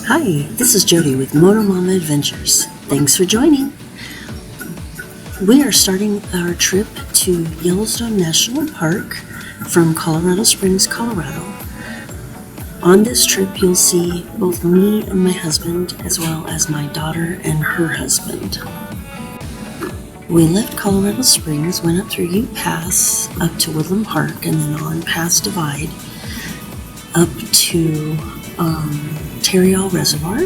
Hi, this is Jody with Moto Mama Adventures. Thanks for joining. We are starting our trip to Yellowstone National Park from Colorado Springs, Colorado. On this trip, you'll see both me and my husband, as well as my daughter and her husband. We left Colorado Springs, went up through Ute Pass, up to Woodland Park, and then on past Divide, up to Terrial Reservoir,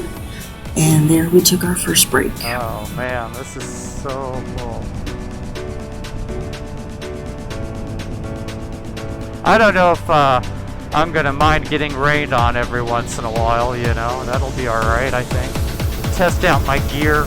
and there we took our first break. Oh man, this is so cool. I don't know if I'm gonna mind getting rained on every once in a while, you know, that'll be alright, I think. Test out my gear.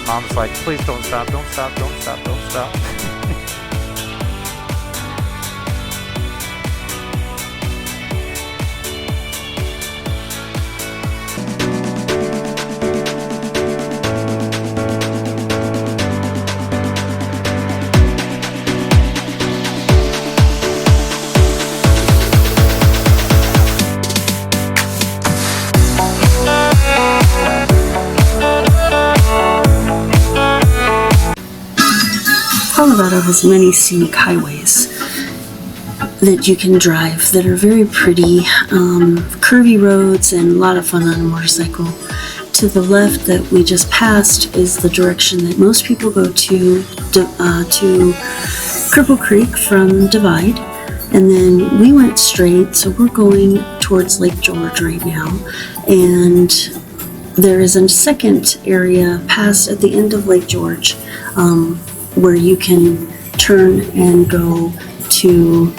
Mom's like, please don't stop, don't stop, don't stop, don't stop. Colorado has many scenic highways that you can drive that are very pretty, curvy roads, and a lot of fun on a motorcycle. To the left that we just passed is the direction that most people go to Cripple Creek from Divide, and then we went straight, so we're going towards Lake George right now, and there is a second area past at the end of Lake George where you can turn and go to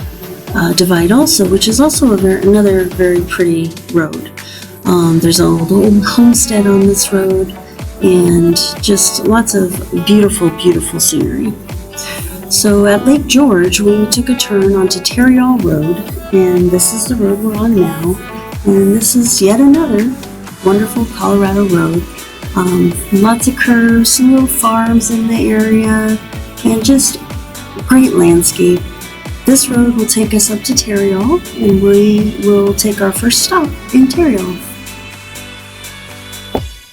Divide also, which is also another very pretty road. There's a little homestead on this road and just lots of beautiful, beautiful scenery. So at Lake George, we took a turn onto Terrial Road, and this is the road we're on now. And this is yet another wonderful Colorado road. Lots of curves, some little farms in the area, and just great landscape. This road will take us up to Terrial, and we will take our first stop in Terrial.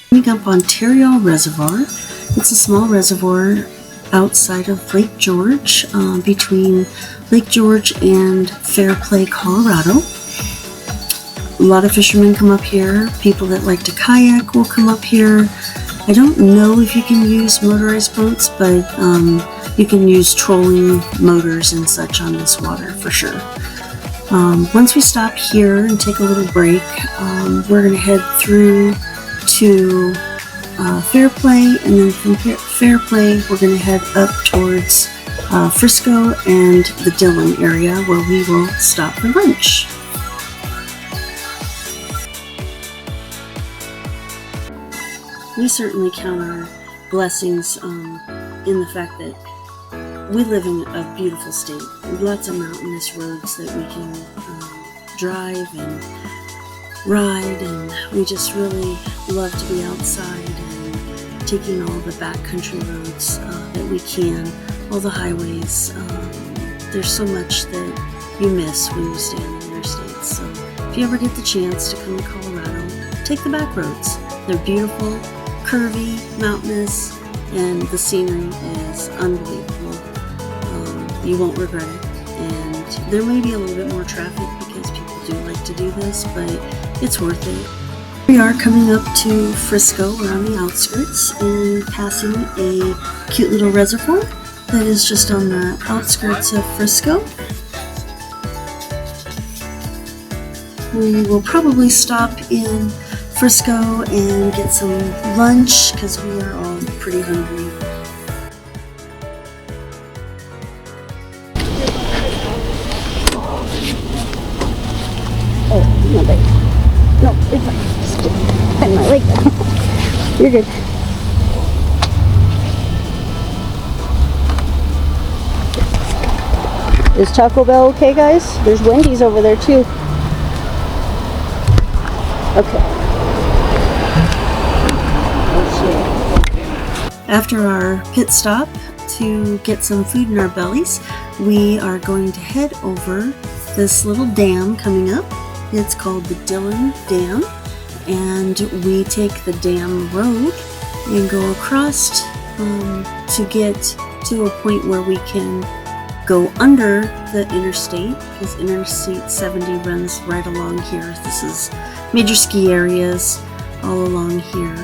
Coming up on Terrial Reservoir, it's a small reservoir outside of Lake George, between Lake George and Fairplay, Colorado. A lot of fishermen come up here. People that like to kayak will come up here. I don't know if you can use motorized boats, but you can use trolling motors and such on this water for sure. Once we stop here and take a little break, we're going to head through to Fairplay, and then from Fairplay we're going to head up towards Frisco and the Dillon area, where we will stop for lunch. We certainly count our blessings in the fact that we live in a beautiful state with lots of mountainous roads that we can drive and ride, and we just really love to be outside and taking all the backcountry roads that we can, all the highways. There's so much that you miss when you stay in the interstates. So if you ever get the chance to come to Colorado, take the back roads. They're beautiful, curvy, mountainous, and the scenery is unbelievable. You won't regret it. And there may be a little bit more traffic because people do like to do this, but it's worth it. We are coming up to Frisco. We're on the outskirts and passing a cute little reservoir that is just on the outskirts of Frisco. We will probably stop in Frisco and get some lunch because we are all pretty hungry. Oh, my leg. No, it's fine. Just bend my leg down. You're good. Is Taco Bell okay, guys? There's Wendy's over there too. Okay. After our pit stop to get some food in our bellies, we are going to head over this little dam coming up. It's called the Dillon Dam, and we take the dam road and go across to get to a point where we can go under the interstate, because Interstate 70 runs right along here. This is major ski areas all along here,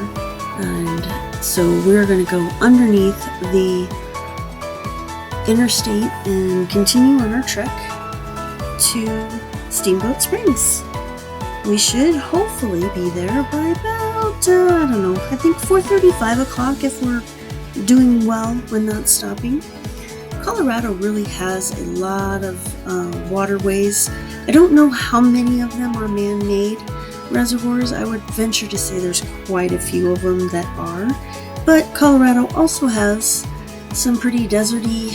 and so we're going to go underneath the interstate and continue on our trek to Steamboat Springs. We should hopefully be there by about, I don't know, I think 4:30, 5 o'clock if we're doing well when not stopping. Colorado really has a lot of waterways. I don't know how many of them are man-made reservoirs. I would venture to say there's quite a few of them that are. But Colorado also has some pretty deserty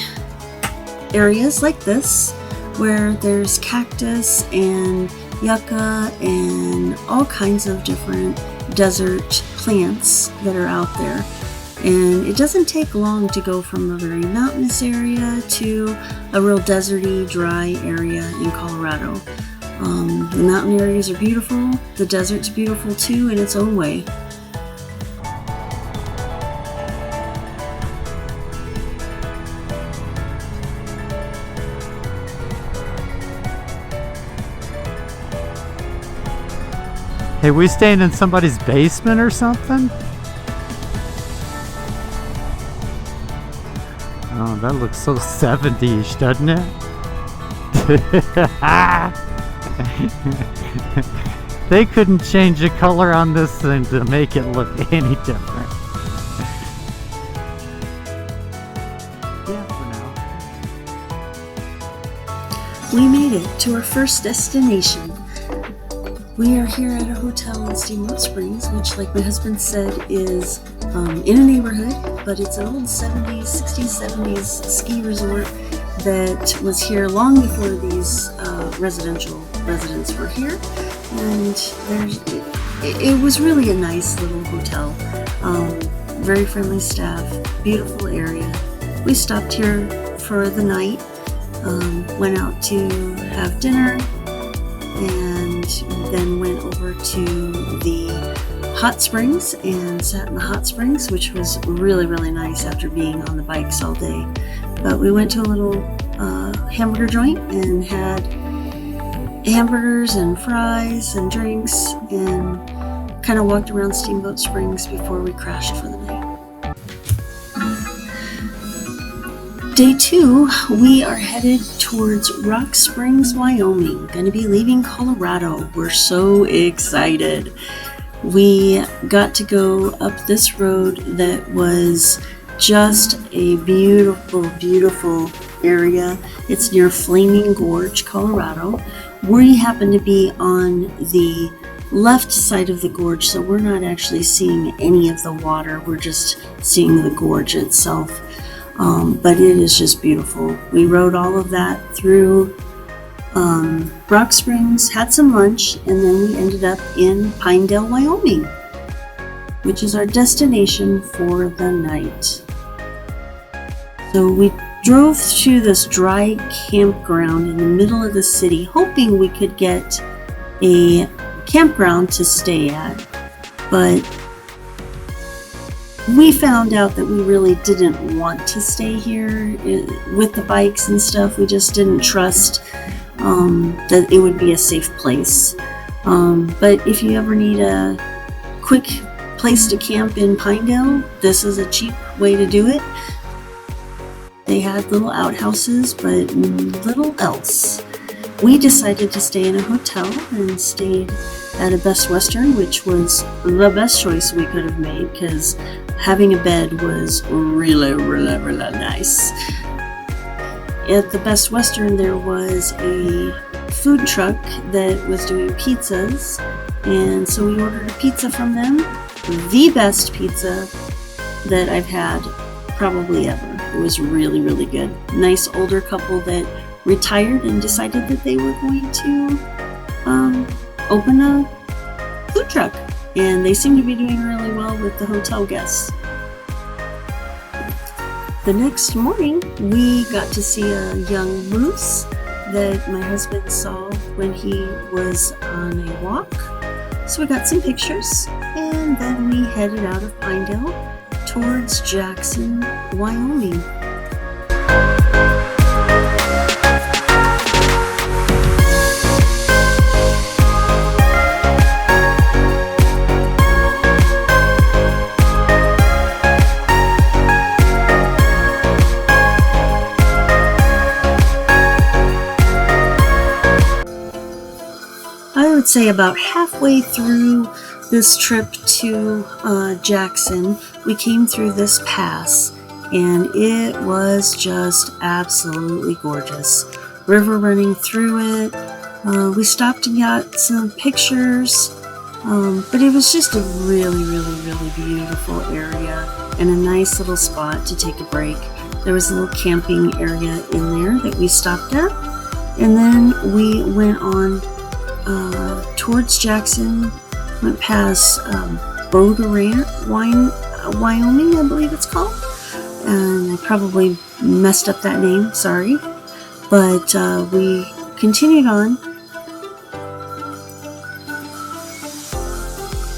areas like this, where there's cactus and yucca and all kinds of different desert plants that are out there. And it doesn't take long to go from a very mountainous area to a real deserty, dry area in Colorado. The mountain areas are beautiful, the desert's beautiful too in its own way. Hey, we staying in somebody's basement or something? Oh, that looks so 70s, doesn't it? They couldn't change the color on this thing to make it look any different. Yeah, for now. We made it to our first destination. We are here at a hotel in Steamboat Springs, which, like my husband said, is in a neighborhood, but it's an old 60s, 70s ski resort that was here long before these residential residents were here. And it was really a nice little hotel. Very friendly staff, beautiful area. We stopped here for the night, went out to have dinner, and then went over to the hot springs and sat in the hot springs, which was really, really nice after being on the bikes all day. But we went to a little hamburger joint and had hamburgers and fries and drinks and kind of walked around Steamboat Springs before we crashed for the night. Day 2, we are headed towards Rock Springs, Wyoming. Going to be leaving Colorado. We're so excited. We got to go up this road that was just a beautiful, beautiful area. It's near Flaming Gorge, Colorado. We happen to be on the left side of the gorge, so we're not actually seeing any of the water. We're just seeing the gorge itself. But it is just beautiful. We rode all of that through Rock Springs, had some lunch, and then we ended up in Pinedale, Wyoming, which is our destination for the night. So we drove to this dry campground in the middle of the city, hoping we could get a campground to stay at, but we found out that we really didn't want to stay here with the bikes and stuff. We just didn't trust that it would be a safe place. But if you ever need a quick place to camp in Pinedale, this is a cheap way to do it. They had little outhouses, but little else. We decided to stay in a hotel and stayed at a Best Western, which was the best choice we could have made because having a bed was really, really, really nice. At the Best Western, there was a food truck that was doing pizzas, and so we ordered a pizza from them. The best pizza that I've had probably ever. It was really, really good. Nice older couple that retired and decided that they were going to open a food truck, and they seem to be doing really well with the hotel guests. The next morning, we got to see a young moose that my husband saw when he was on a walk. So we got some pictures, and then we headed out of Pinedale towards Jackson, Wyoming. I would say about halfway through this trip to Jackson, we came through this pass, and it was just absolutely gorgeous. River running through it. We stopped and got some pictures, but it was just a really, really, really beautiful area and a nice little spot to take a break. There was a little camping area in there that we stopped at, and then we went on towards Jackson, went past Bowderant, Wyoming, I believe it's called. And I probably messed up that name, sorry. But we continued on.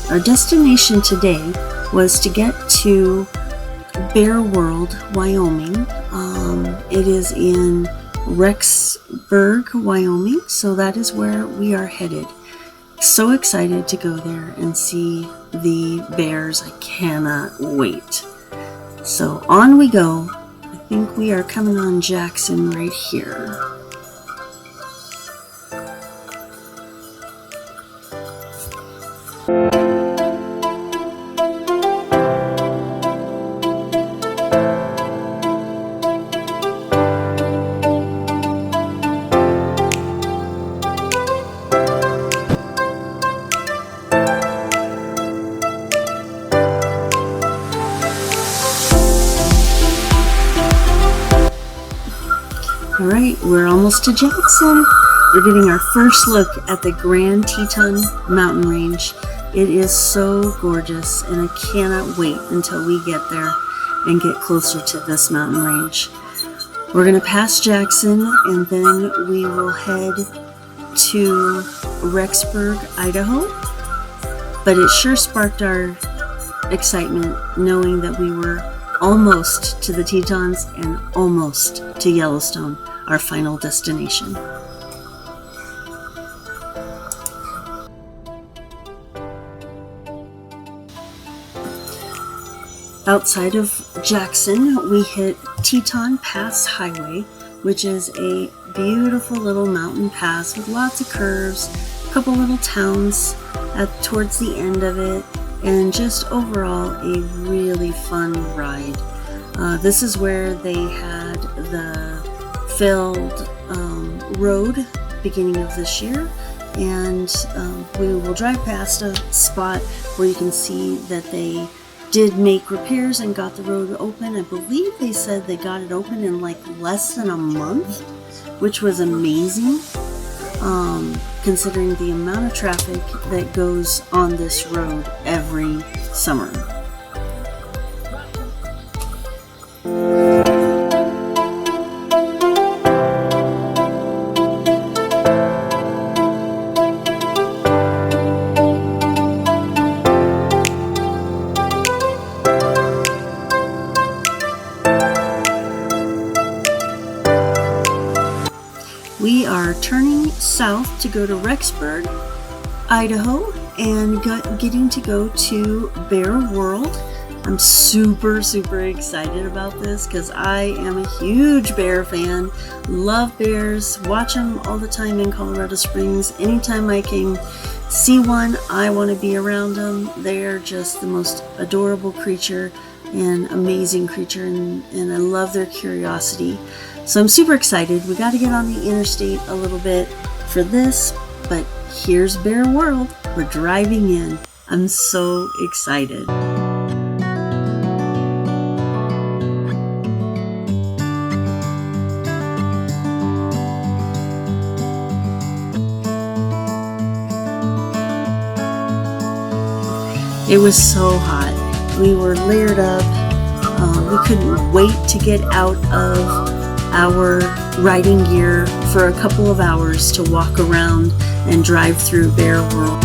Our destination today was to get to Bear World, Wyoming. It is in Rexburg, Wyoming, so that is where we are headed. So excited to go there and see the bears. I cannot wait. So on we go. I think we are coming on Jackson right here. Alright, we're almost to Jackson. We're getting our first look at the Grand Teton mountain range. It is so gorgeous, and I cannot wait until we get there and get closer to this mountain range. We're going to pass Jackson, and then we will head to Rexburg, Idaho. But it sure sparked our excitement knowing that we were almost to the Tetons and almost to Yellowstone, our final destination. Outside of Jackson, we hit Teton Pass Highway, which is a beautiful little mountain pass with lots of curves, a couple little towns towards the end of it, and just overall a really fun ride. This is where they had the failed road beginning of this year, and we will drive past a spot where you can see that they did make repairs and got the road open. I believe they said they got it open in like less than a month, which was amazing, considering the amount of traffic that goes on this road every summer. We are turning south to go to Rexburg, Idaho, and getting to go to Bear World. I'm super excited about this because I am a huge bear fan. Love bears, watch them all the time in Colorado Springs. Anytime I can see one, I want to be around them. They're just the most adorable creature and amazing creature, and I love their curiosity. So I'm super excited. We got to get on the interstate a little bit for this, but here's Bear World. We're driving in. I'm so excited. It was so hot. We were layered up. We couldn't wait to get out of our riding gear for a couple of hours to walk around and drive through Bear World.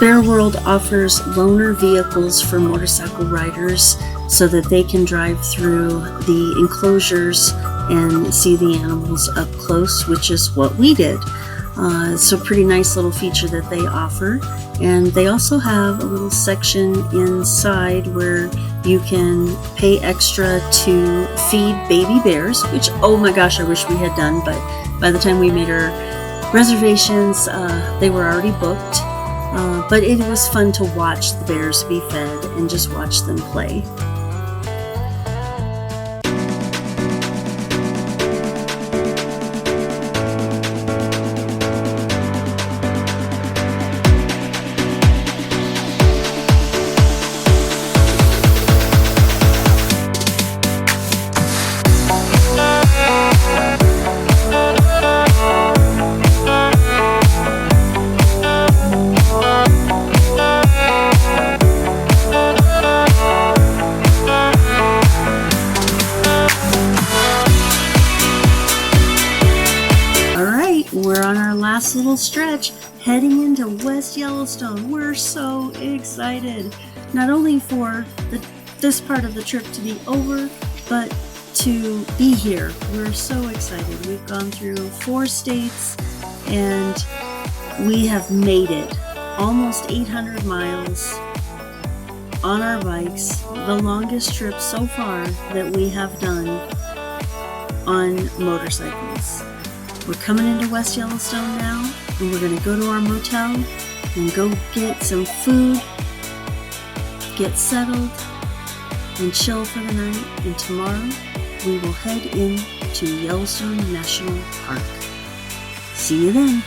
Bear World offers loaner vehicles for motorcycle riders so that they can drive through the enclosures and see the animals up close, which is what we did. It's a pretty nice little feature that they offer. And they also have a little section inside where you can pay extra to feed baby bears, which, oh my gosh, I wish we had done, but by the time we made our reservations, they were already booked. But it was fun to watch the bears be fed and just watch them play. We're on our last little stretch, heading into West Yellowstone. We're so excited, not only for this part of the trip to be over, but to be here. We're so excited. We've gone through 4 states, and we have made it almost 800 miles on our bikes, the longest trip so far that we have done on motorcycles. We're coming into West Yellowstone now, and we're going to go to our motel and go get some food, get settled, and chill for the night. And tomorrow we will head into Yellowstone National Park. See you then.